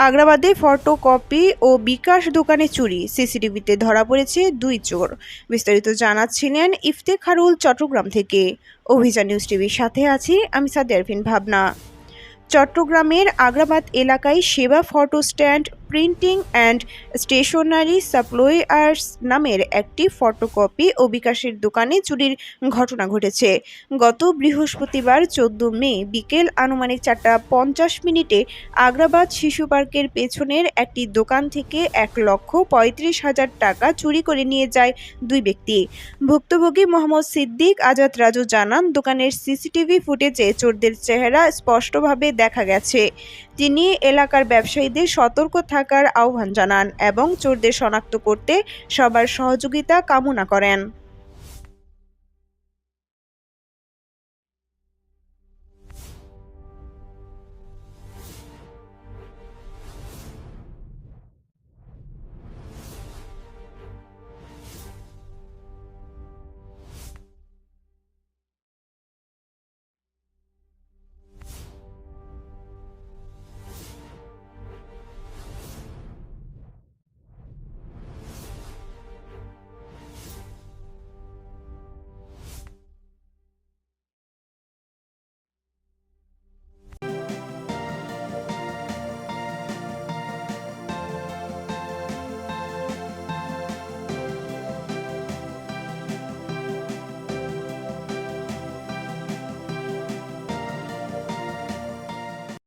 আগ্রাবাদে photocopy ও বিকাশ দোকানে চুরি, সিসিটিভিতে ধরা পড়েছে 2 চোর। বিস্তারিত জানাচ্ছিলেন ইফতেখারুল চট্টগ্রাম থেকে। অভিযান নিউজ টিভির সাথে আছি আমি সাদিয়া আরফিন ভাবনা। চট্টগ্রামের আগ্রাবাদ এলাকায় Seba photo stand printing and stationery suppliers নামের একটি ফটোকপি ও বিকাশের দোকানে চুরির ঘটনা ঘটেছে। গত বৃহস্পতিবার 14 মে বিকেল আনুমানিক 4টা 50 মিনিটে আগ্রাবাদ শিশু পার্কের পেছনের একটি দোকান থেকে 1,35,000 টাকা চুরি করে নিয়ে যায় 2 ব্যক্তি। ভুক্তভোগী মোহাম্মদ সিদ্দিক আজাদ রাজু জানান, দোকানের সিসিটিভি ফুটেজে চোরদের চেহারা স্পষ্টভাবে দেখা গেছে। তিনি এলাকার ব্যবসায়ীদের সতর্ক থাকার আহ্বান জানান এবং চোরদের শনাক্ত করতে সবার সহযোগিতা কামনা করেন।